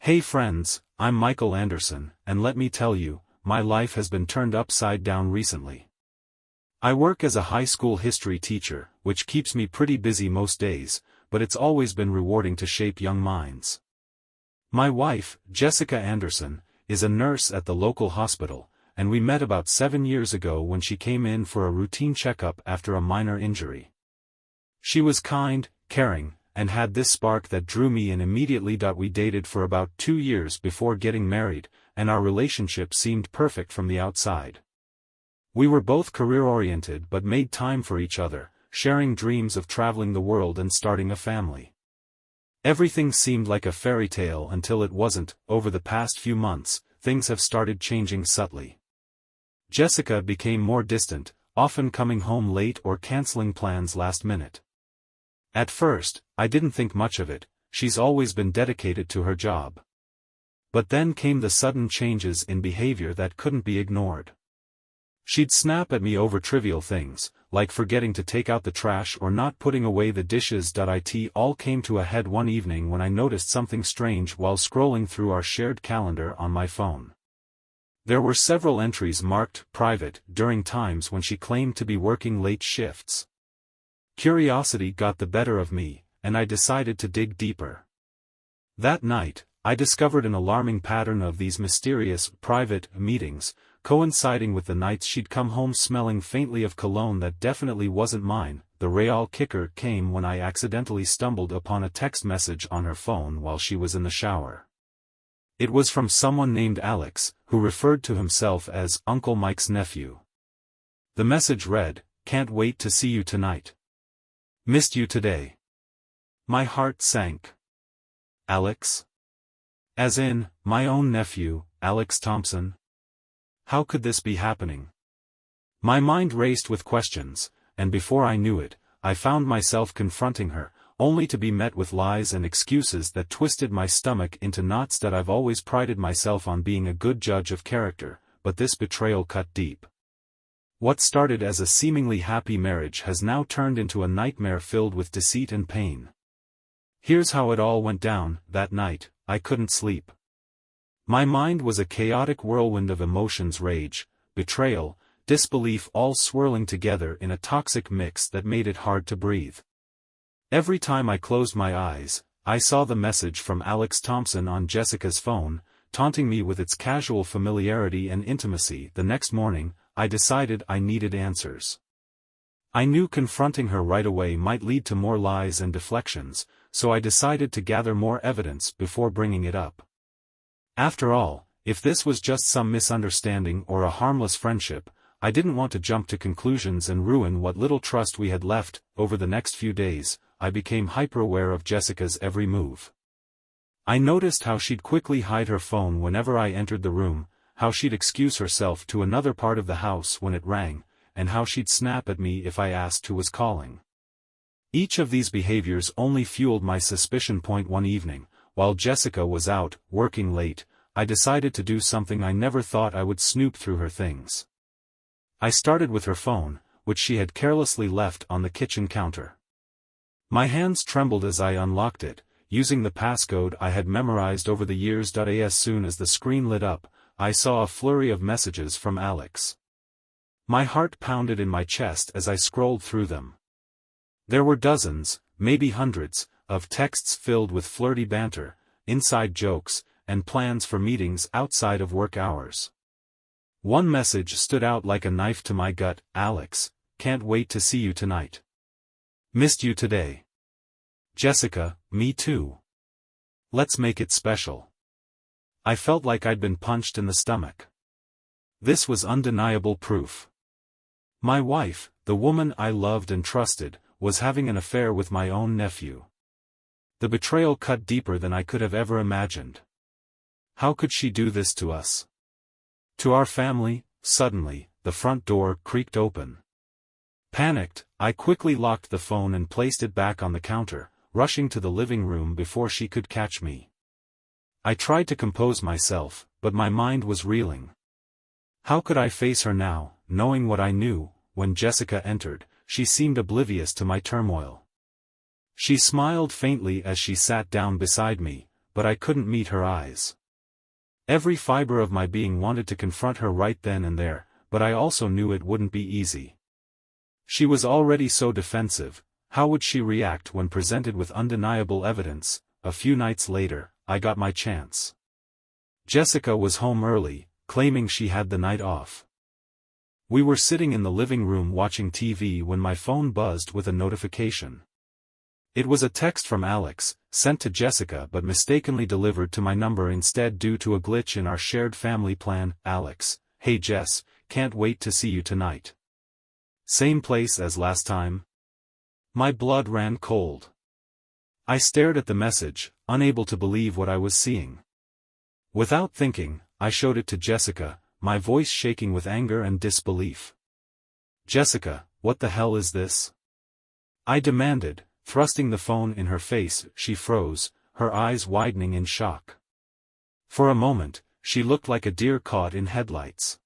Hey friends, I'm Michael Anderson, and let me tell you, my life has been turned upside down recently. I work as a high school history teacher, which keeps me pretty busy most days, but it's always been rewarding to shape young minds. My wife, Jessica Anderson, is a nurse at the local hospital, and we met about 7 years ago when she came in for a routine checkup after a minor injury. She was kind, caring, and had this spark that drew me in immediately. We dated for about 2 years before getting married, and our relationship seemed perfect from the outside. We were both career-oriented but made time for each other, sharing dreams of traveling the world and starting a family. Everything seemed like a fairy tale until it wasn't. Over the past few months, things have started changing subtly. Jessica became more distant, often coming home late or canceling plans last minute. At first, I didn't think much of it. She's always been dedicated to her job. But then came the sudden changes in behavior that couldn't be ignored. She'd snap at me over trivial things, like forgetting to take out the trash or not putting away the dishes. It all came to a head one evening when I noticed something strange while scrolling through our shared calendar on my phone. There were several entries marked private during times when she claimed to be working late shifts. Curiosity got the better of me, and I decided to dig deeper. That night, I discovered an alarming pattern of these mysterious, private meetings, coinciding with the nights she'd come home smelling faintly of cologne that definitely wasn't mine. The real kicker came when I accidentally stumbled upon a text message on her phone while she was in the shower. It was from someone named Alex, who referred to himself as Uncle Mike's nephew. The message read, "Can't wait to see you tonight. Missed you today." My heart sank. Alex? As in, my own nephew, Alex Thompson? How could this be happening? My mind raced with questions, and before I knew it, I found myself confronting her, only to be met with lies and excuses that twisted my stomach into knots. That I've always prided myself on being a good judge of character, but this betrayal cut deep. What started as a seemingly happy marriage has now turned into a nightmare filled with deceit and pain. Here's how it all went down. That night, I couldn't sleep. My mind was a chaotic whirlwind of emotions: rage, betrayal, disbelief, all swirling together in a toxic mix that made it hard to breathe. Every time I closed my eyes, I saw the message from Alex Thompson on Jessica's phone, taunting me with its casual familiarity and intimacy. The next morning, I decided I needed answers. I knew confronting her right away might lead to more lies and deflections, so I decided to gather more evidence before bringing it up. After all, if this was just some misunderstanding or a harmless friendship, I didn't want to jump to conclusions and ruin what little trust we had left. Over the next few days, I became hyper-aware of Jessica's every move. I noticed how she'd quickly hide her phone whenever I entered the room, how she'd excuse herself to another part of the house when it rang, and how she'd snap at me if I asked who was calling. Each of these behaviors only fueled my suspicion. One evening, while Jessica was out, working late, I decided to do something I never thought I would: snoop through her things. I started with her phone, which she had carelessly left on the kitchen counter. My hands trembled as I unlocked it, using the passcode I had memorized over the years. As soon as the screen lit up, I saw a flurry of messages from Alex. My heart pounded in my chest as I scrolled through them. There were dozens, maybe hundreds, of texts filled with flirty banter, inside jokes, and plans for meetings outside of work hours. One message stood out like a knife to my gut: "Alex, can't wait to see you tonight. Missed you today. Jessica, me too. Let's make it special." I felt like I'd been punched in the stomach. This was undeniable proof. My wife, the woman I loved and trusted, was having an affair with my own nephew. The betrayal cut deeper than I could have ever imagined. How could she do this to us? To our family? Suddenly, the front door creaked open. Panicked, I quickly locked the phone and placed it back on the counter, rushing to the living room before she could catch me. I tried to compose myself, but my mind was reeling. How could I face her now, knowing what I knew? When Jessica entered, she seemed oblivious to my turmoil. She smiled faintly as she sat down beside me, but I couldn't meet her eyes. Every fiber of my being wanted to confront her right then and there, but I also knew it wouldn't be easy. She was already so defensive. How would she react when presented with undeniable evidence? A few nights later, I got my chance. Jessica was home early, claiming she had the night off. We were sitting in the living room watching TV when my phone buzzed with a notification. It was a text from Alex, sent to Jessica but mistakenly delivered to my number instead due to a glitch in our shared family plan. Alex: "Hey Jess, can't wait to see you tonight. Same place as last time?" My blood ran cold. I stared at the message, unable to believe what I was seeing. Without thinking, I showed it to Jessica, my voice shaking with anger and disbelief. "Jessica, what the hell is this?" I demanded, thrusting the phone in her face. She froze, her eyes widening in shock. For a moment, she looked like a deer caught in headlights.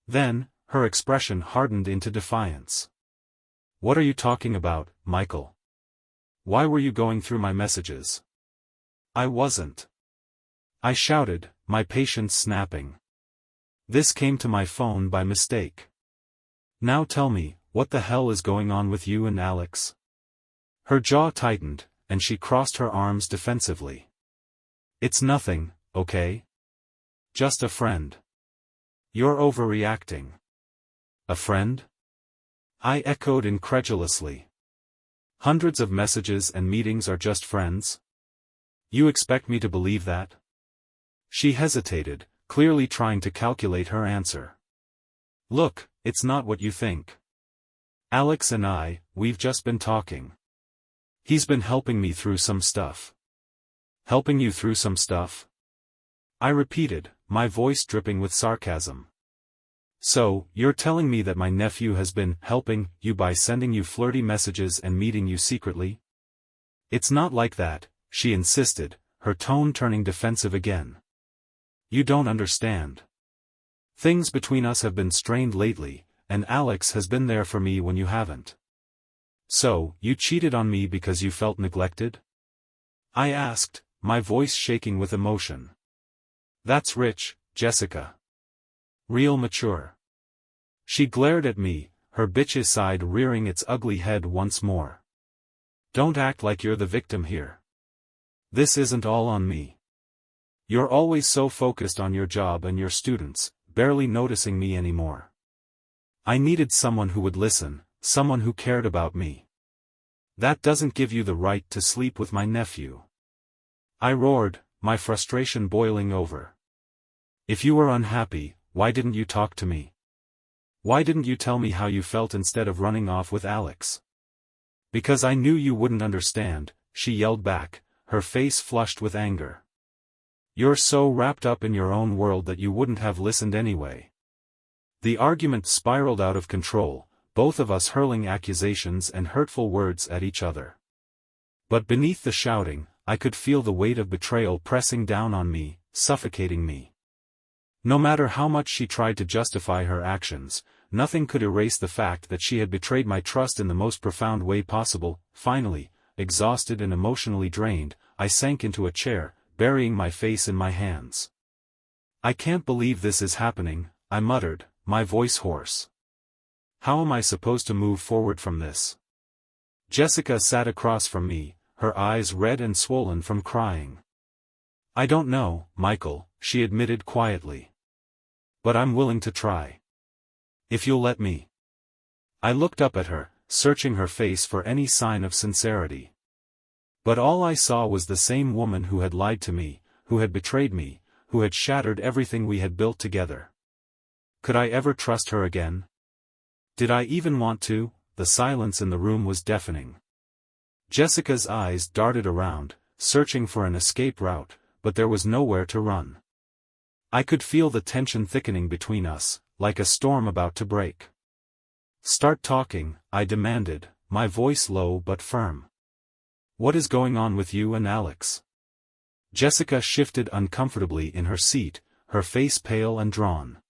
Then, her expression hardened into defiance. "What are you talking about, Michael? Why were you going through my messages?" "I wasn't," I shouted, my patience snapping. "This came to my phone by mistake. Now tell me, what the hell is going on with you and Alex?" Her jaw tightened, and she crossed her arms defensively. "It's nothing, okay? Just a friend." "You're overreacting." "A friend?" I echoed incredulously. "Hundreds of messages and meetings are just friends? You expect me to believe that?" She hesitated, clearly trying to calculate her answer. "Look, it's not what you think. Alex and we've just been talking. He's been helping me through some stuff." "Helping you through some stuff?" I repeated, my voice dripping with sarcasm. "So, you're telling me that my nephew has been helping you by sending you flirty messages and meeting you secretly?" "It's not like that," she insisted, her tone turning defensive again. "You don't understand. Things between us have been strained lately, and Alex has been there for me when you haven't." "So, you cheated on me because you felt neglected?" I asked, my voice shaking with emotion. "That's rich, Jessica. Real mature." She glared at me, her bitchy side rearing its ugly head once more. "Don't act like you're the victim here. This isn't all on me. You're always so focused on your job and your students, barely noticing me anymore. I needed someone who would listen, someone who cared about me. That doesn't give you the right to sleep with my nephew." I roared, my frustration boiling over. "If you were unhappy, why didn't you talk to me? Why didn't you tell me how you felt instead of running off with Alex?" "Because I knew you wouldn't understand," she yelled back, her face flushed with anger. "You're so wrapped up in your own world that you wouldn't have listened anyway." The argument spiraled out of control, both of us hurling accusations and hurtful words at each other. But beneath the shouting, I could feel the weight of betrayal pressing down on me, suffocating me. No matter how much she tried to justify her actions, nothing could erase the fact that she had betrayed my trust in the most profound way possible. Finally, exhausted and emotionally drained, I sank into a chair, burying my face in my hands. "I can't believe this is happening," I muttered, my voice hoarse. "How am I supposed to move forward from this?" Jessica sat across from me, her eyes red and swollen from crying. "I don't know, Michael," she admitted quietly. "But I'm willing to try. If you'll let me." I looked up at her, searching her face for any sign of sincerity. But all I saw was the same woman who had lied to me, who had betrayed me, who had shattered everything we had built together. Could I ever trust her again? Did I even want to? The silence in the room was deafening. Jessica's eyes darted around, searching for an escape route, but there was nowhere to run. I could feel the tension thickening between us, like a storm about to break. "Start talking," I demanded, my voice low but firm. "What is going on with you and Alex?" Jessica shifted uncomfortably in her seat, her face pale and drawn.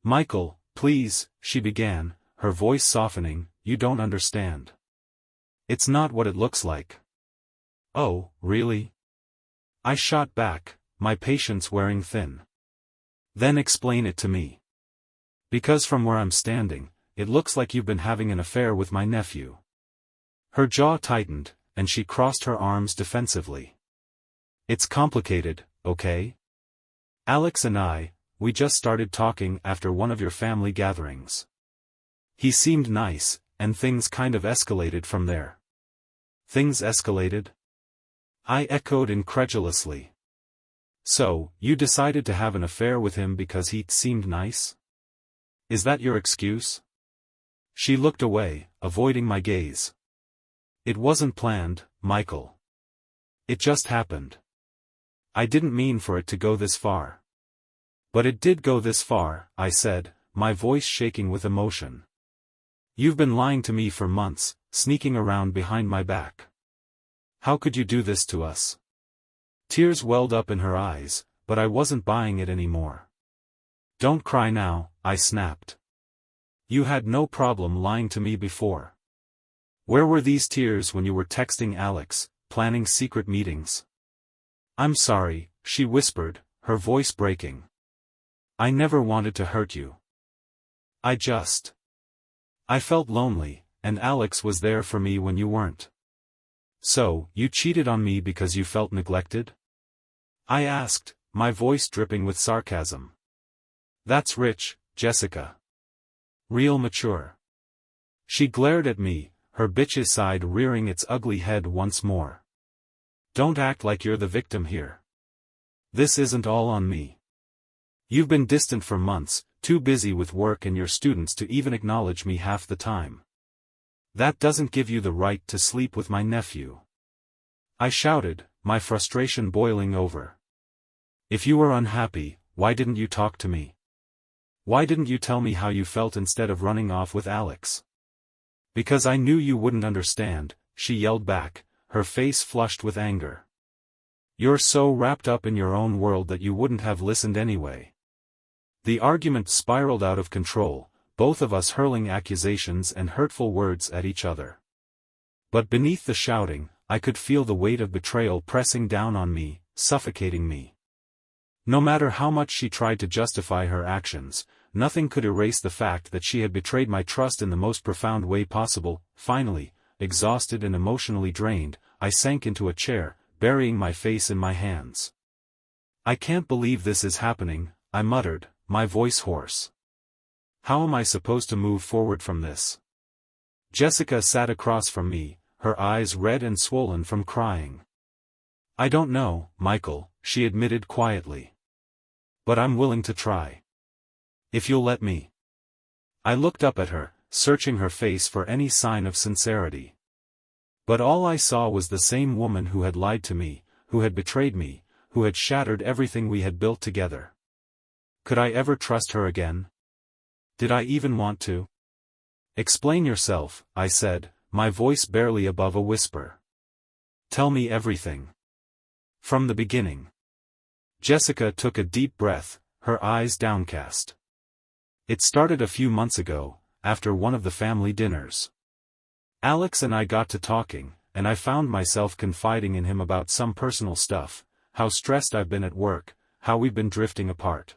"Michael, please," she began, her voice softening, "you don't understand. It's not what it looks like." "Oh, really?" I shot back, my patience wearing thin. Then explain it to me. Because from where I'm standing, it looks like you've been having an affair with my nephew. Her jaw tightened, and she crossed her arms defensively. It's complicated, okay? Alex and we just started talking after one of your family gatherings. He seemed nice, and things kind of escalated from there. Things escalated? I echoed incredulously. So, you decided to have an affair with him because he seemed nice? Is that your excuse? She looked away, avoiding my gaze. It wasn't planned, Michael. It just happened. I didn't mean for it to go this far. But it did go this far, I said, my voice shaking with emotion. You've been lying to me for months, sneaking around behind my back. How could you do this to us? Tears welled up in her eyes, but I wasn't buying it anymore. Don't cry now, I snapped. You had no problem lying to me before. Where were these tears when you were texting Alex, planning secret meetings? I'm sorry, she whispered, her voice breaking. I never wanted to hurt you. I felt lonely, and Alex was there for me when you weren't. So, you cheated on me because you felt neglected? I asked, my voice dripping with sarcasm. That's rich, Jessica. Real mature. She glared at me, her bitch's side rearing its ugly head once more. Don't act like you're the victim here. This isn't all on me. You've been distant for months, too busy with work and your students to even acknowledge me half the time. That doesn't give you the right to sleep with my nephew. I shouted, my frustration boiling over. If you were unhappy, why didn't you talk to me? Why didn't you tell me how you felt instead of running off with Alex? Because I knew you wouldn't understand, she yelled back, her face flushed with anger. You're so wrapped up in your own world that you wouldn't have listened anyway. The argument spiraled out of control, both of us hurling accusations and hurtful words at each other. But beneath the shouting, I could feel the weight of betrayal pressing down on me, suffocating me. No matter how much she tried to justify her actions, nothing could erase the fact that she had betrayed my trust in the most profound way possible. Finally, exhausted and emotionally drained, I sank into a chair, burying my face in my hands. I can't believe this is happening, I muttered, my voice hoarse. How am I supposed to move forward from this? Jessica sat across from me, her eyes red and swollen from crying. I don't know, Michael, she admitted quietly. But I'm willing to try. If you'll let me. I looked up at her, searching her face for any sign of sincerity. But all I saw was the same woman who had lied to me, who had betrayed me, who had shattered everything we had built together. Could I ever trust her again? Did I even want to? Explain yourself, I said, my voice barely above a whisper. Tell me everything. From the beginning. Jessica took a deep breath, her eyes downcast. It started a few months ago, after one of the family dinners. Alex and I got to talking, and I found myself confiding in him about some personal stuff, how stressed I've been at work, how we've been drifting apart.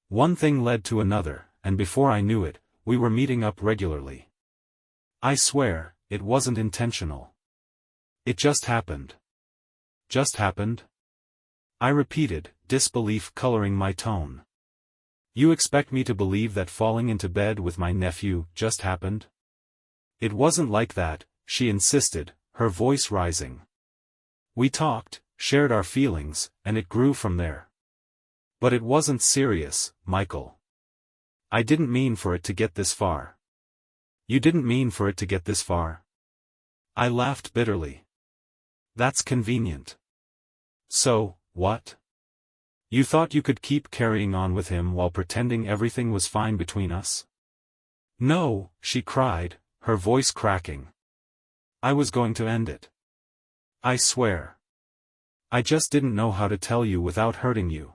One thing led to another, and before I knew it, we were meeting up regularly. I swear, it wasn't intentional. It just happened. Just happened? I repeated, disbelief coloring my tone. You expect me to believe that falling into bed with my nephew just happened? It wasn't like that, she insisted, her voice rising. We talked, shared our feelings, and it grew from there. But it wasn't serious, Michael. I didn't mean for it to get this far. You didn't mean for it to get this far? I laughed bitterly. That's convenient. So, what? You thought you could keep carrying on with him while pretending everything was fine between us? No, she cried, her voice cracking. I was going to end it. I swear. I just didn't know how to tell you without hurting you.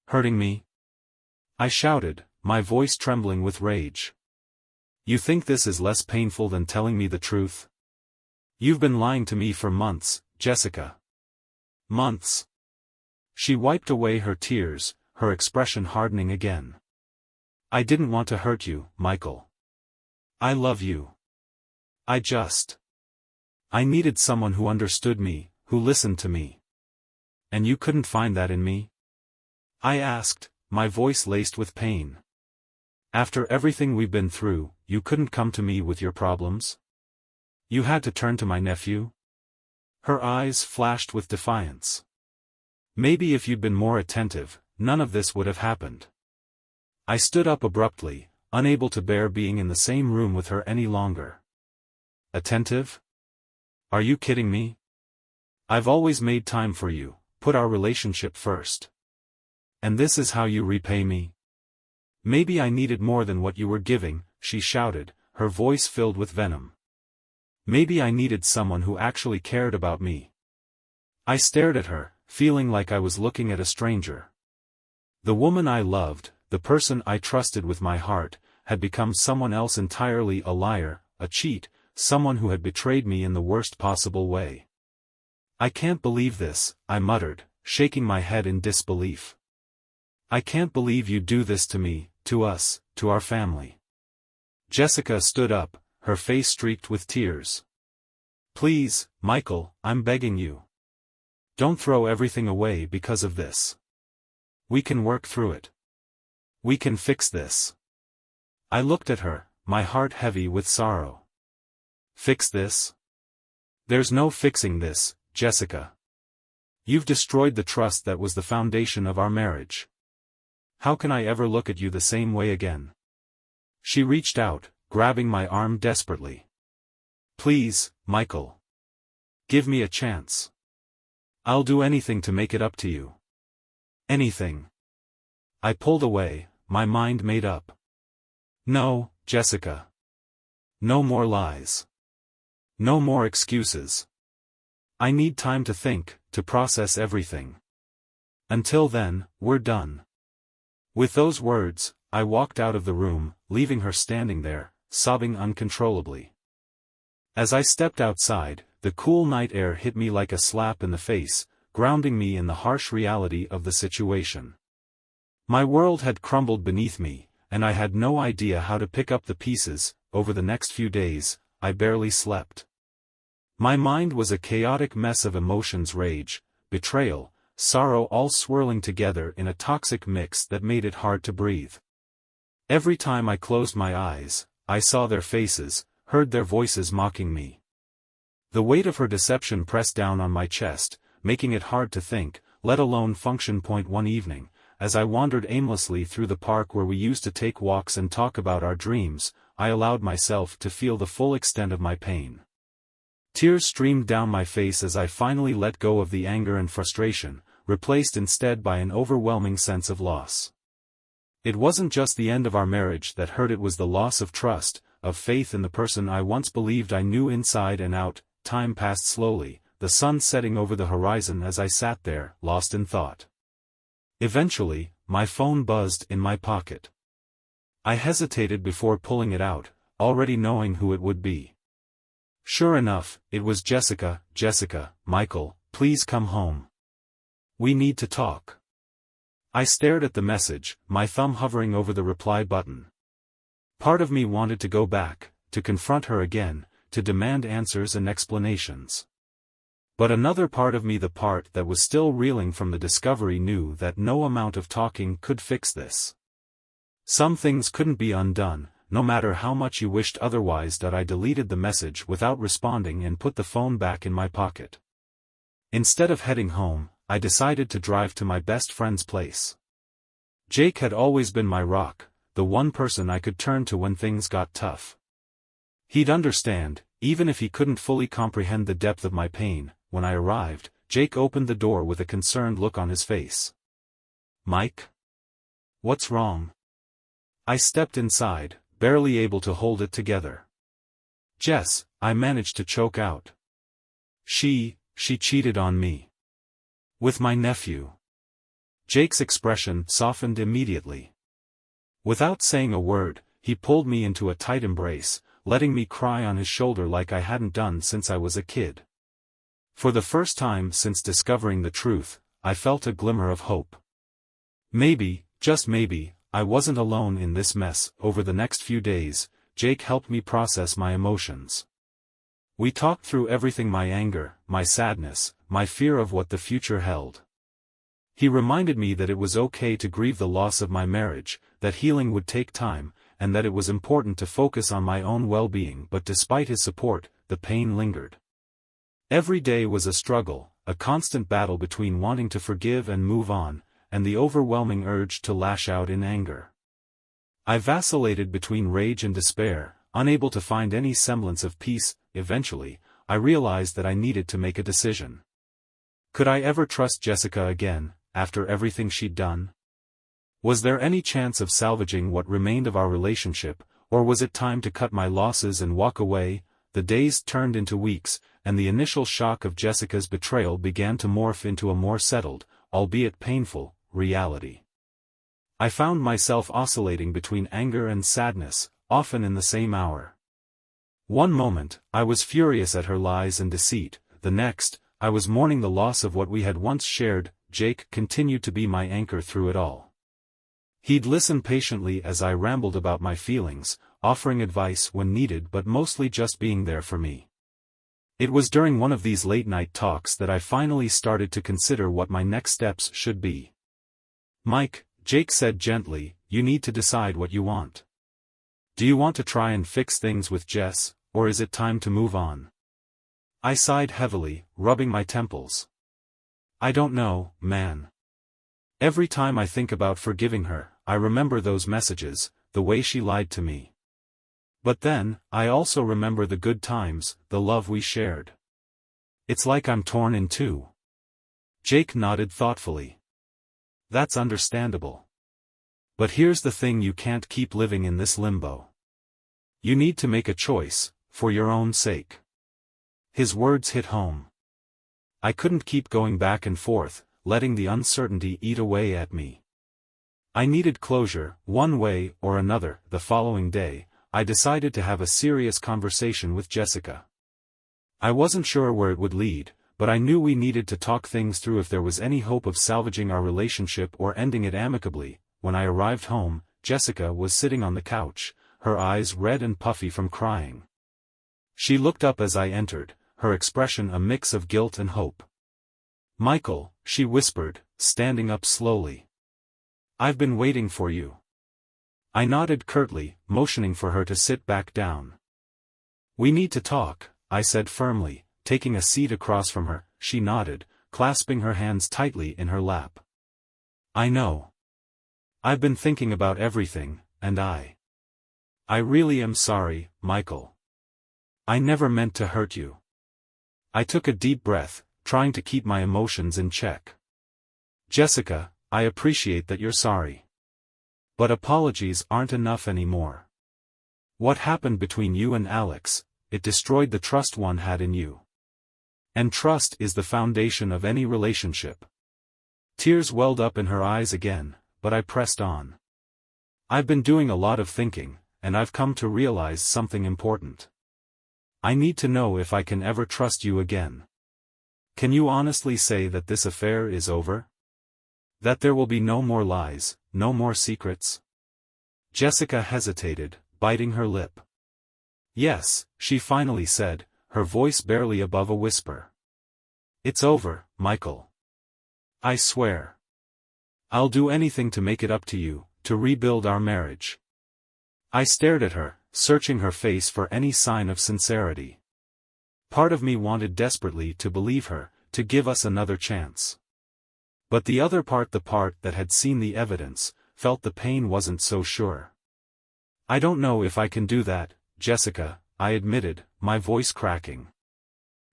Hurting me? I shouted, my voice trembling with rage. You think this is less painful than telling me the truth? You've been lying to me for months, Jessica. Months. She wiped away her tears, her expression hardening again. I didn't want to hurt you, Michael. I love you. I needed someone who understood me, who listened to me. And you couldn't find that in me? I asked, my voice laced with pain. After everything we've been through, you couldn't come to me with your problems? You had to turn to my nephew? Her eyes flashed with defiance. Maybe if you'd been more attentive, none of this would have happened. I stood up abruptly, unable to bear being in the same room with her any longer. Attentive? Are you kidding me? I've always made time for you, put our relationship first. And this is how you repay me? Maybe I needed more than what you were giving, she shouted, her voice filled with venom. Maybe I needed someone who actually cared about me. I stared at her, feeling like I was looking at a stranger. The woman I loved, the person I trusted with my heart, had become someone else entirely, a liar, a cheat, someone who had betrayed me in the worst possible way. I can't believe this, I muttered, shaking my head in disbelief. I can't believe you do this to me, to us, to our family. Jessica stood up, her face streaked with tears. Please, Michael, I'm begging you. Don't throw everything away because of this. We can work through it. We can fix this. I looked at her, my heart heavy with sorrow. Fix this? There's no fixing this, Jessica. You've destroyed the trust that was the foundation of our marriage. How can I ever look at you the same way again? She reached out, grabbing my arm desperately. Please, Michael. Give me a chance. I'll do anything to make it up to you. Anything. I pulled away, my mind made up. No, Jessica. No more lies. No more excuses. I need time to think, to process everything. Until then, we're done. With those words, I walked out of the room, leaving her standing there, sobbing uncontrollably. As I stepped outside, the cool night air hit me like a slap in the face, grounding me in the harsh reality of the situation. My world had crumbled beneath me, and I had no idea how to pick up the pieces. Over the next few days, I barely slept. My mind was a chaotic mess of emotions, rage, betrayal, sorrow, all swirling together in a toxic mix that made it hard to breathe. Every time I closed my eyes, I saw their faces, heard their voices mocking me. The weight of her deception pressed down on my chest, making it hard to think, let alone function. One evening, as I wandered aimlessly through the park where we used to take walks and talk about our dreams, I allowed myself to feel the full extent of my pain. Tears streamed down my face as I finally let go of the anger and frustration, replaced instead by an overwhelming sense of loss. It wasn't just the end of our marriage that hurt, it was the loss of trust, of faith in the person I once believed I knew inside and out. Time passed slowly, the sun setting over the horizon as I sat there, lost in thought. Eventually, my phone buzzed in my pocket. I hesitated before pulling it out, already knowing who it would be. Sure enough, it was Jessica. Jessica, Michael, please come home. We need to talk. I stared at the message, my thumb hovering over the reply button. Part of me wanted to go back, to confront her again, to demand answers and explanations. But another part of me, the part that was still reeling from the discovery, knew that no amount of talking could fix this. Some things couldn't be undone, no matter how much you wished otherwise. I deleted the message without responding and put the phone back in my pocket. Instead of heading home, I decided to drive to my best friend's place. Jake had always been my rock, the one person I could turn to when things got tough. He'd understand, even if he couldn't fully comprehend the depth of my pain. When I arrived, Jake opened the door with a concerned look on his face. Mike? What's wrong? I stepped inside, barely able to hold it together. Jess, I managed to choke out. She cheated on me. With my nephew. Jake's expression softened immediately. Without saying a word, he pulled me into a tight embrace, letting me cry on his shoulder like I hadn't done since I was a kid. For the first time since discovering the truth, I felt a glimmer of hope. Maybe, just maybe, I wasn't alone in this mess. Over the next few days, Jake helped me process my emotions. We talked through everything: my anger, my sadness, my fear of what the future held. He reminded me that it was okay to grieve the loss of my marriage, that healing would take time, and that it was important to focus on my own well-being. But despite his support, the pain lingered. Every day was a struggle, a constant battle between wanting to forgive and move on, and the overwhelming urge to lash out in anger. I vacillated between rage and despair, unable to find any semblance of peace. Eventually, I realized that I needed to make a decision. Could I ever trust Jessica again, after everything she'd done? Was there any chance of salvaging what remained of our relationship, or was it time to cut my losses and walk away? The days turned into weeks, and the initial shock of Jessica's betrayal began to morph into a more settled, albeit painful, reality. I found myself oscillating between anger and sadness, often in the same hour. One moment, I was furious at her lies and deceit; the next, I was mourning the loss of what we had once shared. Jake continued to be my anchor through it all. He'd listen patiently as I rambled about my feelings, offering advice when needed, but mostly just being there for me. It was during one of these late-night talks that I finally started to consider what my next steps should be. "Mike," Jake said gently, "you need to decide what you want. Do you want to try and fix things with Jess, or is it time to move on?" I sighed heavily, rubbing my temples. "I don't know, man. Every time I think about forgiving her, I remember those messages, the way she lied to me. But then, I also remember the good times, the love we shared. It's like I'm torn in two." Jake nodded thoughtfully. "That's understandable. But here's the thing: you can't keep living in this limbo. You need to make a choice, for your own sake." His words hit home. I couldn't keep going back and forth, letting the uncertainty eat away at me. I needed closure, one way or another. The following day, I decided to have a serious conversation with Jessica. I wasn't sure where it would lead, but I knew we needed to talk things through if there was any hope of salvaging our relationship or ending it amicably. When I arrived home, Jessica was sitting on the couch, her eyes red and puffy from crying. She looked up as I entered, her expression a mix of guilt and hope. "Michael," she whispered, standing up slowly. "I've been waiting for you." I nodded curtly, motioning for her to sit back down. "We need to talk," I said firmly, taking a seat across from her. She nodded, clasping her hands tightly in her lap. "I know. I've been thinking about everything, and I really am sorry, Michael. I never meant to hurt you." I took a deep breath, trying to keep my emotions in check. "Jessica, I appreciate that you're sorry. But apologies aren't enough anymore. What happened between you and Alex, it destroyed the trust one had in you. And trust is the foundation of any relationship." Tears welled up in her eyes again, but I pressed on. "I've been doing a lot of thinking, and I've come to realize something important. I need to know if I can ever trust you again. Can you honestly say that this affair is over? That there will be no more lies, no more secrets?" Jessica hesitated, biting her lip. "Yes," she finally said, her voice barely above a whisper. "It's over, Michael. I swear. I'll do anything to make it up to you, to rebuild our marriage." I stared at her, searching her face for any sign of sincerity. Part of me wanted desperately to believe her, to give us another chance. But the other part, the part that had seen the evidence, felt the pain wasn't so sure. "I don't know if I can do that, Jessica," I admitted, my voice cracking.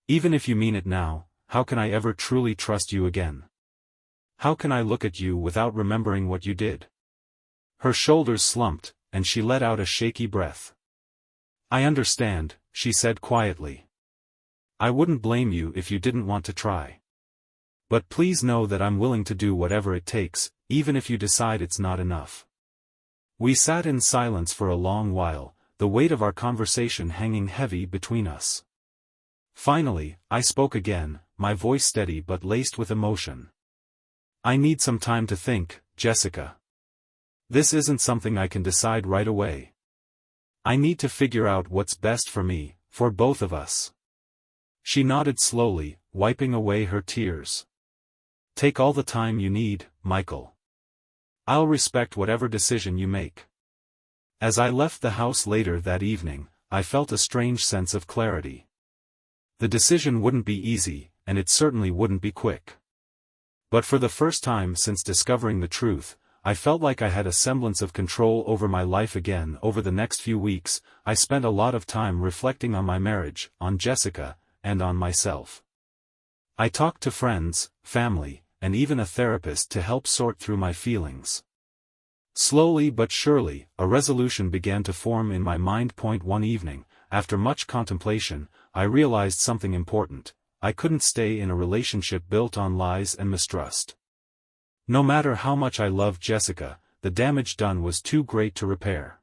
"Even if you mean it now, how can I ever truly trust you again? How can I look at you without remembering what you did?" Her shoulders slumped, and she let out a shaky breath. "I understand," she said quietly. "I wouldn't blame you if you didn't want to try. But please know that I'm willing to do whatever it takes, even if you decide it's not enough." We sat in silence for a long while, the weight of our conversation hanging heavy between us. Finally, I spoke again, my voice steady but laced with emotion. I need some time to think, Jessica. This isn't something I can decide right away. I need to figure out what's best for me, for both of us. She nodded slowly, wiping away her tears. Take all the time you need, Michael. I'll respect whatever decision you make. As I left the house later that evening, I felt a strange sense of clarity. The decision wouldn't be easy, and it certainly wouldn't be quick. But for the first time since discovering the truth, I felt like I had a semblance of control over my life again. Over the next few weeks, I spent a lot of time reflecting on my marriage, on Jessica, and on myself. I talked to friends, family, and even a therapist to help sort through my feelings. Slowly but surely, a resolution began to form in my mind. One evening, after much contemplation, I realized something important. I couldn't stay in a relationship built on lies and mistrust. No matter how much I loved Jessica, the damage done was too great to repair.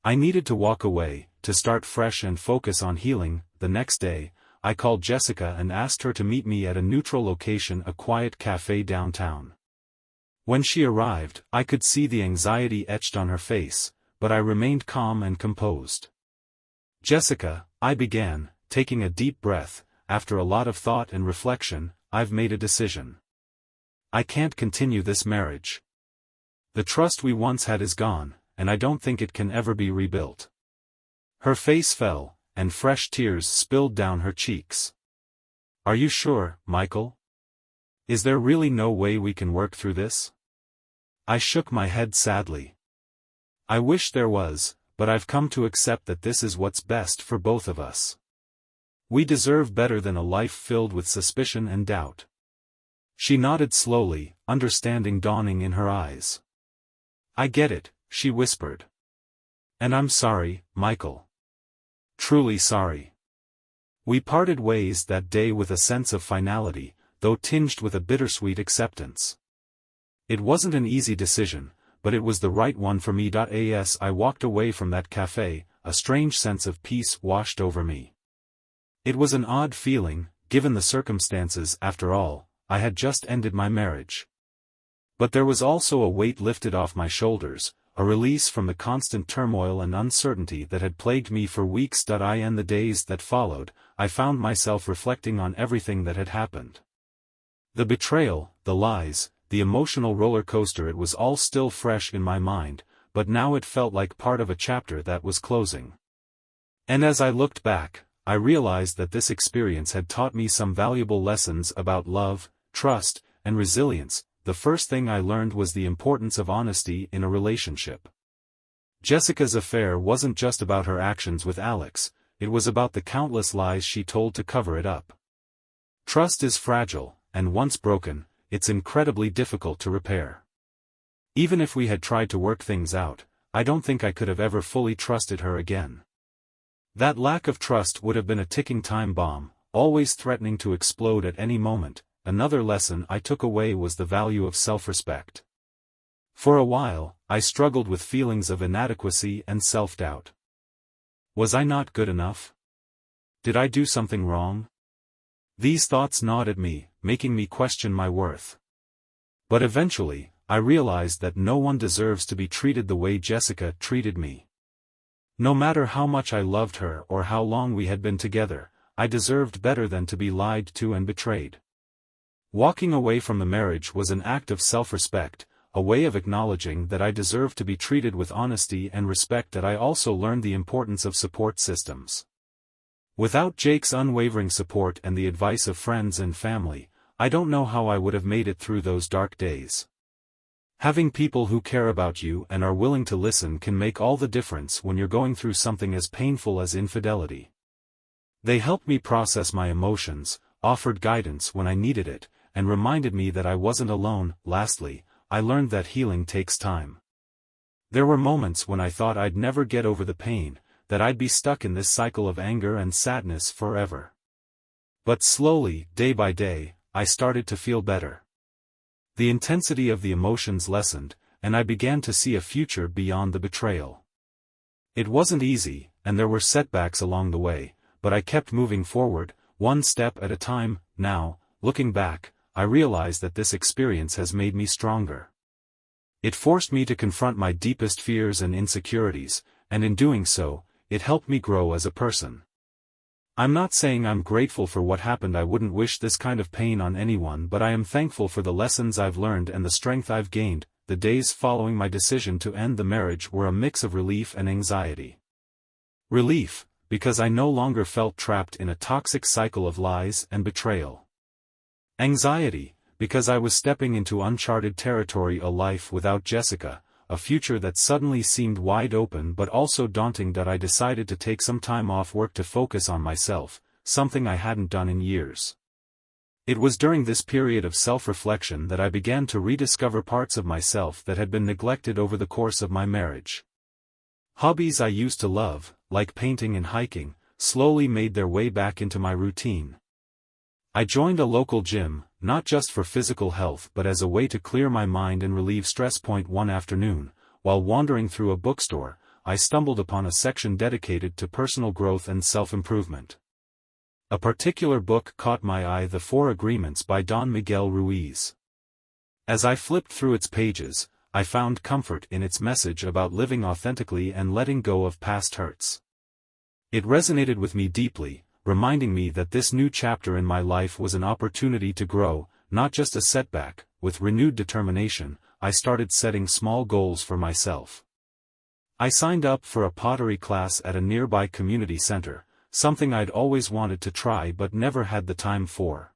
I needed to walk away, to start fresh and focus on healing. The next day, I called Jessica and asked her to meet me at a neutral location, a quiet cafe downtown. When she arrived, I could see the anxiety etched on her face, but I remained calm and composed. Jessica, I began, taking a deep breath. After a lot of thought and reflection, I've made a decision. I can't continue this marriage. The trust we once had is gone, and I don't think it can ever be rebuilt. Her face fell, and fresh tears spilled down her cheeks. Are you sure, Michael? Is there really no way we can work through this? I shook my head sadly. I wish there was, but I've come to accept that this is what's best for both of us. We deserve better than a life filled with suspicion and doubt. She nodded slowly, understanding dawning in her eyes. I get it, she whispered. And I'm sorry, Michael. Truly sorry. We parted ways that day with a sense of finality, though tinged with a bittersweet acceptance. It wasn't an easy decision, but it was the right one for me. As I walked away from that cafe, a strange sense of peace washed over me. It was an odd feeling, given the circumstances. After all, I had just ended my marriage. But there was also a weight lifted off my shoulders, a release from the constant turmoil and uncertainty that had plagued me for weeks. In the days that followed, I found myself reflecting on everything that had happened. The betrayal, the lies, the emotional roller coaster. It was all still fresh in my mind, but now it felt like part of a chapter that was closing. And as I looked back, I realized that this experience had taught me some valuable lessons about love, trust, and resilience. The first thing I learned was the importance of honesty in a relationship. Jessica's affair wasn't just about her actions with Alex, it was about the countless lies she told to cover it up. Trust is fragile, and once broken, it's incredibly difficult to repair. Even if we had tried to work things out, I don't think I could have ever fully trusted her again. That lack of trust would have been a ticking time bomb, always threatening to explode at any moment. Another lesson I took away was the value of self-respect. For a while, I struggled with feelings of inadequacy and self-doubt. Was I not good enough? Did I do something wrong? These thoughts gnawed at me, making me question my worth. But eventually, I realized that no one deserves to be treated the way Jessica treated me. No matter how much I loved her or how long we had been together, I deserved better than to be lied to and betrayed. Walking away from the marriage was an act of self-respect, a way of acknowledging that I deserved to be treated with honesty and respect. That I also learned the importance of support systems. Without Jake's unwavering support and the advice of friends and family, I don't know how I would have made it through those dark days. Having people who care about you and are willing to listen can make all the difference when you're going through something as painful as infidelity. They helped me process my emotions, offered guidance when I needed it, and reminded me that I wasn't alone. Lastly, I learned that healing takes time. There were moments when I thought I'd never get over the pain, that I'd be stuck in this cycle of anger and sadness forever. But slowly, day by day, I started to feel better. The intensity of the emotions lessened, and I began to see a future beyond the betrayal. It wasn't easy, and there were setbacks along the way, but I kept moving forward, one step at a time. Now, looking back, I realize that this experience has made me stronger. It forced me to confront my deepest fears and insecurities, and in doing so, it helped me grow as a person. I'm not saying I'm grateful for what happened. I wouldn't wish this kind of pain on anyone, but I am thankful for the lessons I've learned and the strength I've gained. The days following my decision to end the marriage were a mix of relief and anxiety. Relief, because I no longer felt trapped in a toxic cycle of lies and betrayal. Anxiety, because I was stepping into uncharted territory, a life without Jessica, a future that suddenly seemed wide open but also daunting. That I decided to take some time off work to focus on myself, something I hadn't done in years. It was during this period of self-reflection that I began to rediscover parts of myself that had been neglected over the course of my marriage. Hobbies I used to love, like painting and hiking, slowly made their way back into my routine. I joined a local gym, not just for physical health but as a way to clear my mind and relieve stress. One afternoon, while wandering through a bookstore, I stumbled upon a section dedicated to personal growth and self-improvement. A particular book caught my eye, The 4 Agreements by Don Miguel Ruiz. As I flipped through its pages, I found comfort in its message about living authentically and letting go of past hurts. It resonated with me deeply, reminding me that this new chapter in my life was an opportunity to grow, not just a setback. With renewed determination, I started setting small goals for myself. I signed up for a pottery class at a nearby community center, something I'd always wanted to try but never had the time for.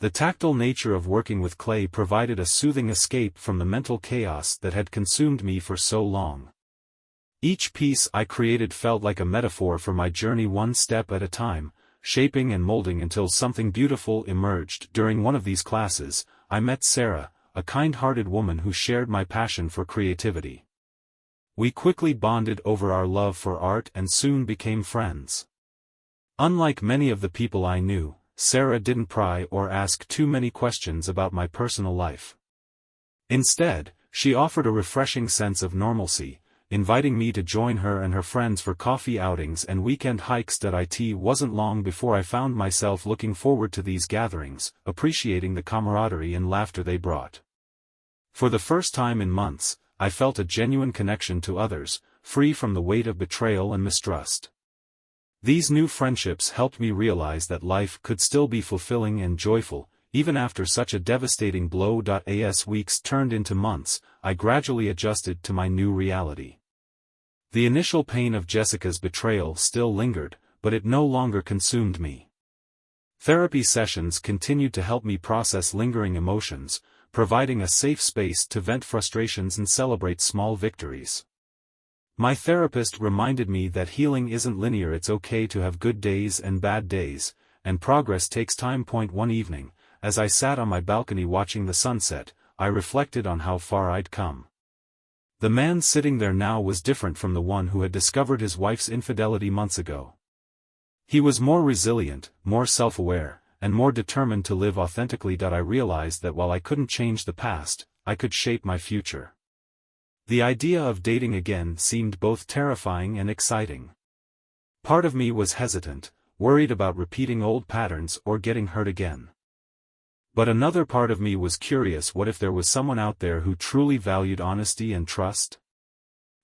The tactile nature of working with clay provided a soothing escape from the mental chaos that had consumed me for so long. Each piece I created felt like a metaphor for my journey, one step at a time, shaping and molding until something beautiful emerged. During one of these classes, I met Sarah, a kind-hearted woman who shared my passion for creativity. We quickly bonded over our love for art and soon became friends. Unlike many of the people I knew, Sarah didn't pry or ask too many questions about my personal life. Instead, she offered a refreshing sense of normalcy, inviting me to join her and her friends for coffee outings and weekend hikes. It wasn't long before I found myself looking forward to these gatherings, appreciating the camaraderie and laughter they brought. For the first time in months, I felt a genuine connection to others, free from the weight of betrayal and mistrust. These new friendships helped me realize that life could still be fulfilling and joyful, even after such a devastating blow. As weeks turned into months, I gradually adjusted to my new reality. The initial pain of Jessica's betrayal still lingered, but it no longer consumed me. Therapy sessions continued to help me process lingering emotions, providing a safe space to vent frustrations and celebrate small victories. My therapist reminded me that healing isn't linear. It's okay to have good days and bad days, and progress takes time. One evening, as I sat on my balcony watching the sunset, I reflected on how far I'd come. The man sitting there now was different from the one who had discovered his wife's infidelity months ago. He was more resilient, more self-aware, and more determined to live authentically. I realized that while I couldn't change the past, I could shape my future. The idea of dating again seemed both terrifying and exciting. Part of me was hesitant, worried about repeating old patterns or getting hurt again. But another part of me was curious. What if there was someone out there who truly valued honesty and trust?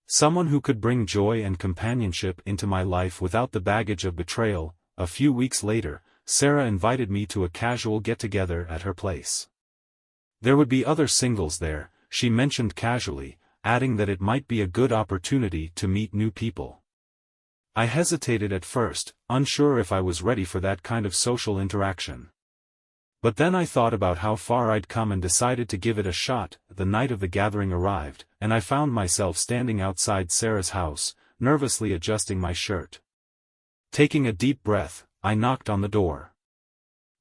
Someone who could bring joy and companionship into my life without the baggage of betrayal. A few weeks later, Sarah invited me to a casual get-together at her place. There would be other singles there, she mentioned casually, adding that it might be a good opportunity to meet new people. I hesitated at first, unsure if I was ready for that kind of social interaction. But then I thought about how far I'd come and decided to give it a shot. The night of the gathering arrived, and I found myself standing outside Sarah's house, nervously adjusting my shirt. Taking a deep breath, I knocked on the door.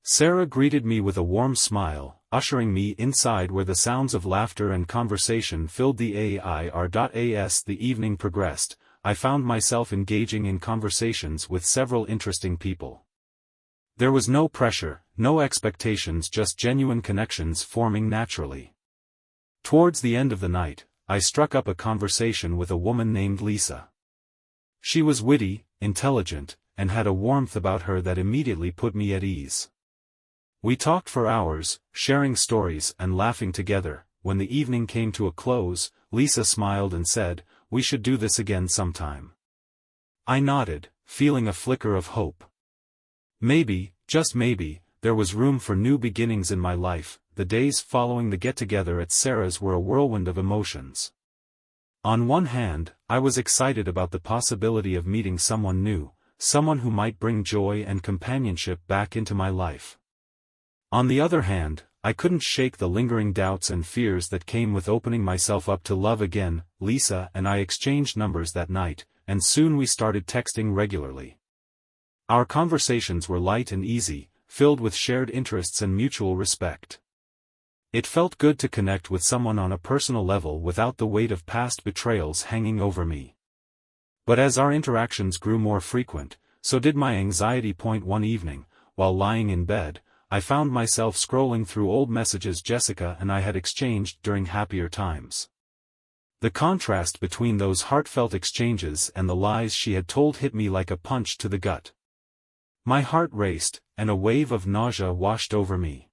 Sarah greeted me with a warm smile, ushering me inside where the sounds of laughter and conversation filled the air. As the evening progressed, I found myself engaging in conversations with several interesting people. There was no pressure, no expectations, just genuine connections forming naturally. Towards the end of the night, I struck up a conversation with a woman named Lisa. She was witty, intelligent, and had a warmth about her that immediately put me at ease. We talked for hours, sharing stories and laughing together. When the evening came to a close, Lisa smiled and said, "We should do this again sometime." I nodded, feeling a flicker of hope. Maybe, just maybe, there was room for new beginnings in my life. The days following the get-together at Sarah's were a whirlwind of emotions. On one hand, I was excited about the possibility of meeting someone new, someone who might bring joy and companionship back into my life. On the other hand, I couldn't shake the lingering doubts and fears that came with opening myself up to love again. Lisa and I exchanged numbers that night, and soon we started texting regularly. Our conversations were light and easy, filled with shared interests and mutual respect. It felt good to connect with someone on a personal level without the weight of past betrayals hanging over me. But as our interactions grew more frequent, so did my anxiety. One evening, while lying in bed, I found myself scrolling through old messages Jessica and I had exchanged during happier times. The contrast between those heartfelt exchanges and the lies she had told hit me like a punch to the gut. My heart raced, and a wave of nausea washed over me.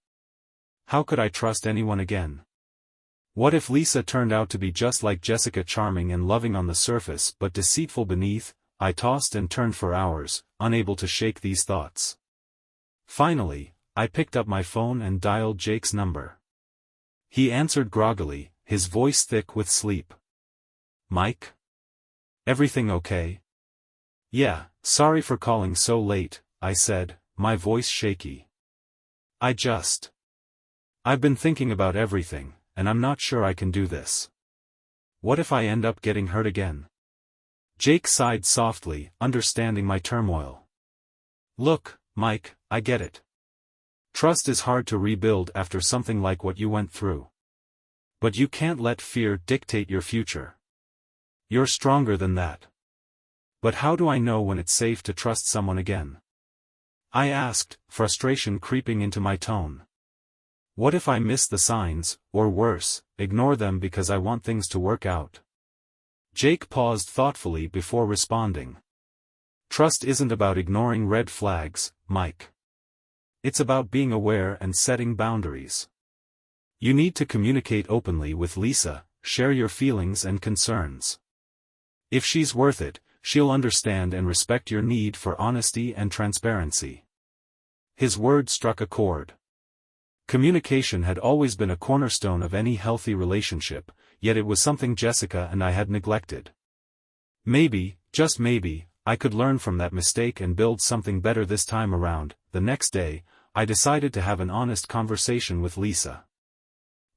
How could I trust anyone again? What if Lisa turned out to be just like Jessica, charming and loving on the surface but deceitful beneath? I tossed and turned for hours, unable to shake these thoughts. Finally, I picked up my phone and dialed Jake's number. He answered groggily, his voice thick with sleep. "Mike? Everything okay?" "Yeah, sorry for calling so late," I said, my voice shaky. I've been thinking about everything, and I'm not sure I can do this. What if I end up getting hurt again?" Jake sighed softly, understanding my turmoil. "Look, Mike, I get it. Trust is hard to rebuild after something like what you went through. But you can't let fear dictate your future. You're stronger than that. But how do I know when it's safe to trust someone again?" I asked, frustration creeping into my tone. What if I miss the signs, or worse, ignore them because I want things to work out? Jake paused thoughtfully before responding. "Trust isn't about ignoring red flags, Mike. It's about being aware and setting boundaries. You need to communicate openly with Lisa, share your feelings and concerns. If she's worth it, she'll understand and respect your need for honesty and transparency." His words struck a chord. Communication had always been a cornerstone of any healthy relationship, yet it was something Jessica and I had neglected. Maybe, just maybe, I could learn from that mistake and build something better this time around. The next day, I decided to have an honest conversation with Lisa.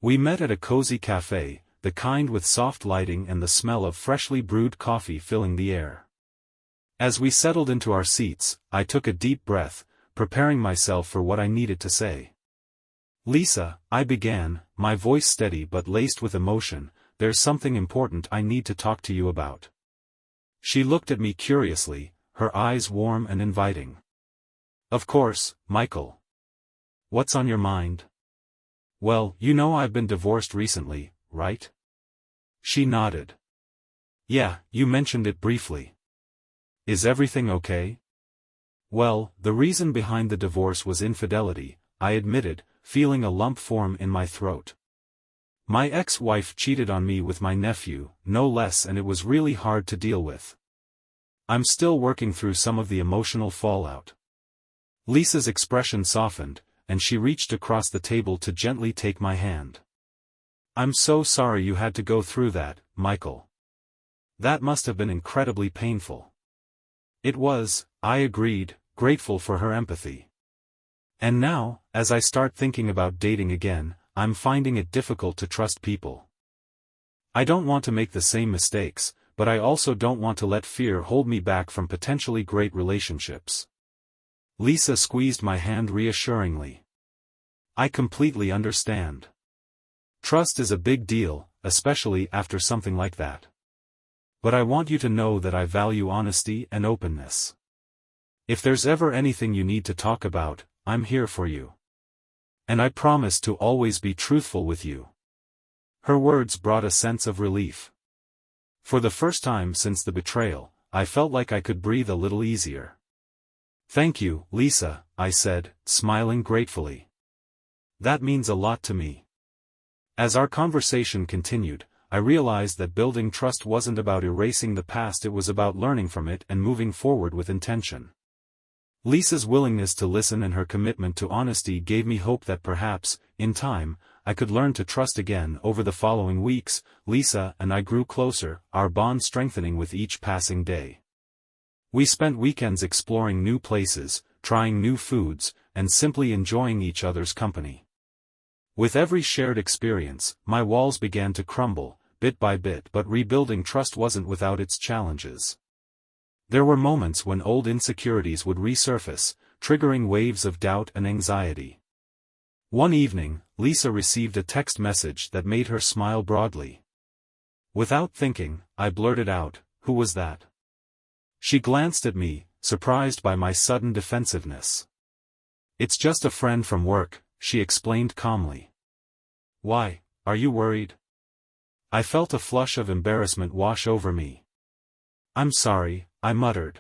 We met at a cozy cafe, the kind with soft lighting and the smell of freshly brewed coffee filling the air. As we settled into our seats, I took a deep breath, preparing myself for what I needed to say. "Lisa," I began, my voice steady but laced with emotion, "there's something important I need to talk to you about." She looked at me curiously, her eyes warm and inviting. "Of course, Michael. What's on your mind?" "Well, you know I've been divorced recently, right?" She nodded. "Yeah, you mentioned it briefly. Is everything okay?" "Well, the reason behind the divorce was infidelity," I admitted, feeling a lump form in my throat. "My ex-wife cheated on me with my nephew, no less, and it was really hard to deal with. I'm still working through some of the emotional fallout." Lisa's expression softened, and she reached across the table to gently take my hand. "I'm so sorry you had to go through that, Michael. That must have been incredibly painful." "It was," I agreed, grateful for her empathy. "And now, as I start thinking about dating again, I'm finding it difficult to trust people. I don't want to make the same mistakes, but I also don't want to let fear hold me back from potentially great relationships." Lisa squeezed my hand reassuringly. "I completely understand. Trust is a big deal, especially after something like that. But I want you to know that I value honesty and openness. If there's ever anything you need to talk about, I'm here for you. And I promise to always be truthful with you." Her words brought a sense of relief. For the first time since the betrayal, I felt like I could breathe a little easier. Thank you, Lisa, I said, smiling gratefully. That means a lot to me. As our conversation continued, I realized that building trust wasn't about erasing the past, it was about learning from it and moving forward with intention. Lisa's willingness to listen and her commitment to honesty gave me hope that perhaps, in time, I could learn to trust again. Over the following weeks, Lisa and I grew closer, our bond strengthening with each passing day. We spent weekends exploring new places, trying new foods, and simply enjoying each other's company. With every shared experience, my walls began to crumble, bit by bit, but rebuilding trust wasn't without its challenges. There were moments when old insecurities would resurface, triggering waves of doubt and anxiety. One evening, Lisa received a text message that made her smile broadly. Without thinking, I blurted out, "Who was that?" She glanced at me, surprised by my sudden defensiveness. "It's just a friend from work," she explained calmly. "Why, are you worried?" I felt a flush of embarrassment wash over me. "I'm sorry," I muttered.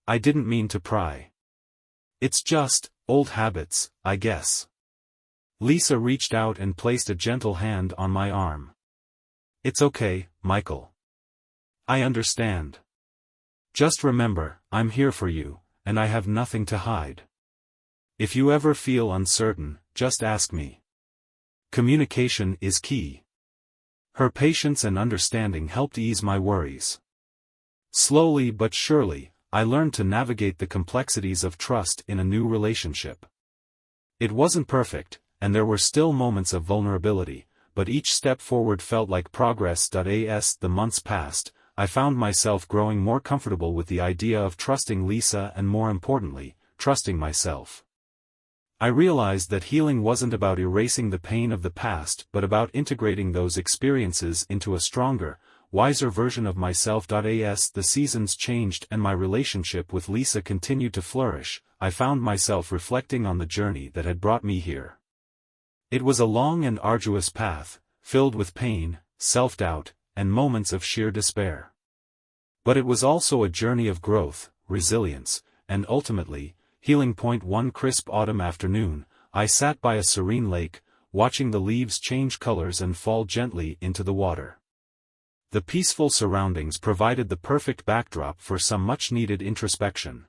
"I didn't mean to pry. It's just, old habits, I guess." Lisa reached out and placed a gentle hand on my arm. "It's okay, Michael. I understand. Just remember, I'm here for you, and I have nothing to hide. If you ever feel uncertain, just ask me. Communication is key." Her patience and understanding helped ease my worries. Slowly but surely, I learned to navigate the complexities of trust in a new relationship. It wasn't perfect, and there were still moments of vulnerability, but each step forward felt like progress. As the months passed, I found myself growing more comfortable with the idea of trusting Lisa and, more importantly, trusting myself. I realized that healing wasn't about erasing the pain of the past but about integrating those experiences into a stronger, wiser version of myself. As the seasons changed and my relationship with Lisa continued to flourish, I found myself reflecting on the journey that had brought me here. It was a long and arduous path, filled with pain, self-doubt, and moments of sheer despair. But it was also a journey of growth, resilience, and ultimately, healing. One crisp autumn afternoon, I sat by a serene lake, watching the leaves change colors and fall gently into the water. The peaceful surroundings provided the perfect backdrop for some much-needed introspection.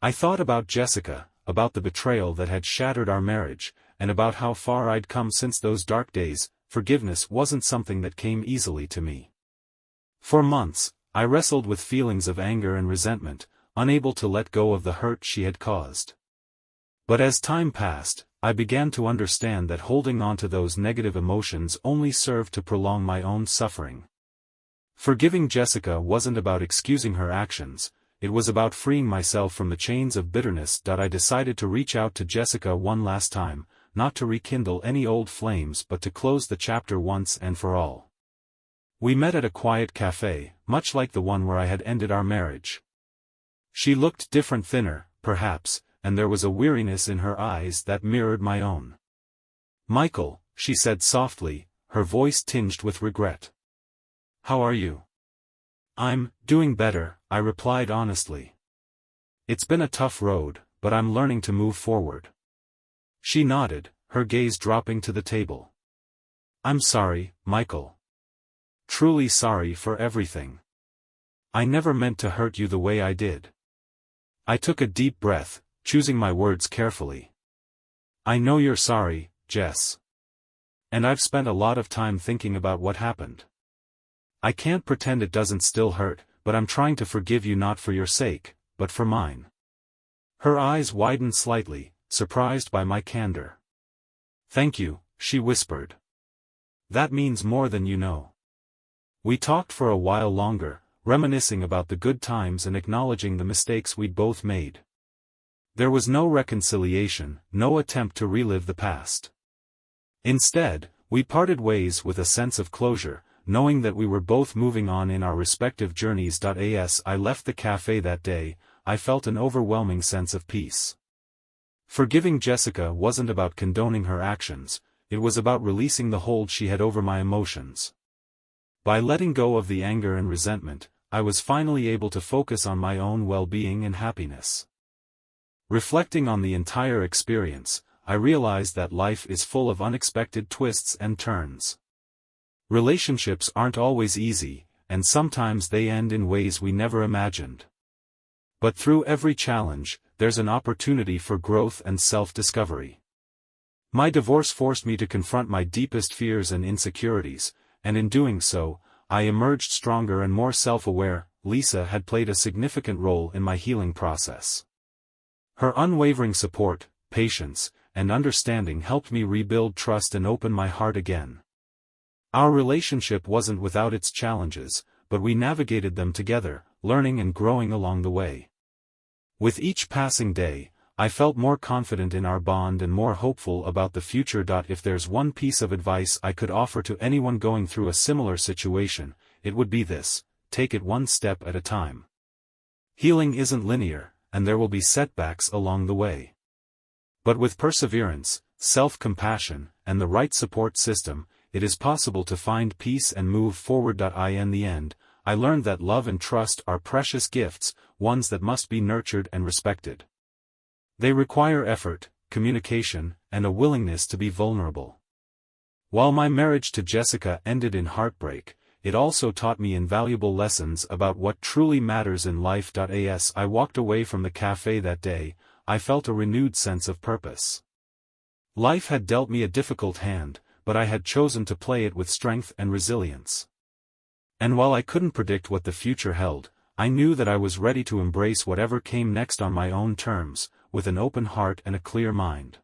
I thought about Jessica, about the betrayal that had shattered our marriage, and about how far I'd come since those dark days. Forgiveness wasn't something that came easily to me. For months, I wrestled with feelings of anger and resentment, unable to let go of the hurt she had caused. But as time passed, I began to understand that holding on to those negative emotions only served to prolong my own suffering. Forgiving Jessica wasn't about excusing her actions, it was about freeing myself from the chains of bitterness. I decided to reach out to Jessica one last time, not to rekindle any old flames but to close the chapter once and for all. We met at a quiet cafe, much like the one where I had ended our marriage. She looked different, thinner, perhaps, and there was a weariness in her eyes that mirrored my own. "Michael," she said softly, her voice tinged with regret. "How are you?" "I'm doing better," I replied honestly. "It's been a tough road, but I'm learning to move forward." She nodded, her gaze dropping to the table. "I'm sorry, Michael. Truly sorry for everything. I never meant to hurt you the way I did." I took a deep breath, choosing my words carefully. "I know you're sorry, Jess. And I've spent a lot of time thinking about what happened. I can't pretend it doesn't still hurt, but I'm trying to forgive you, not for your sake, but for mine." Her eyes widened slightly, surprised by my candor. "Thank you," she whispered. "That means more than you know." We talked for a while longer, reminiscing about the good times and acknowledging the mistakes we'd both made. There was no reconciliation, no attempt to relive the past. Instead, we parted ways with a sense of closure, knowing that we were both moving on in our respective journeys. As I left the cafe that day, I felt an overwhelming sense of peace. Forgiving Jessica wasn't about condoning her actions, it was about releasing the hold she had over my emotions. By letting go of the anger and resentment, I was finally able to focus on my own well-being and happiness. Reflecting on the entire experience, I realized that life is full of unexpected twists and turns. Relationships aren't always easy, and sometimes they end in ways we never imagined. But through every challenge, there's an opportunity for growth and self-discovery. My divorce forced me to confront my deepest fears and insecurities, and in doing so, I emerged stronger and more self-aware. Lisa had played a significant role in my healing process. Her unwavering support, patience, and understanding helped me rebuild trust and open my heart again. Our relationship wasn't without its challenges, but we navigated them together, learning and growing along the way. With each passing day, I felt more confident in our bond and more hopeful about the future. If there's one piece of advice I could offer to anyone going through a similar situation, it would be this: take it one step at a time. Healing isn't linear, and there will be setbacks along the way. But with perseverance, self-compassion, and the right support system, it is possible to find peace and move forward. In the end, I learned that love and trust are precious gifts, ones that must be nurtured and respected. They require effort, communication, and a willingness to be vulnerable. While my marriage to Jessica ended in heartbreak, it also taught me invaluable lessons about what truly matters in life. As I walked away from the cafe that day, I felt a renewed sense of purpose. Life had dealt me a difficult hand, but I had chosen to play it with strength and resilience. And while I couldn't predict what the future held, I knew that I was ready to embrace whatever came next on my own terms, with an open heart and a clear mind.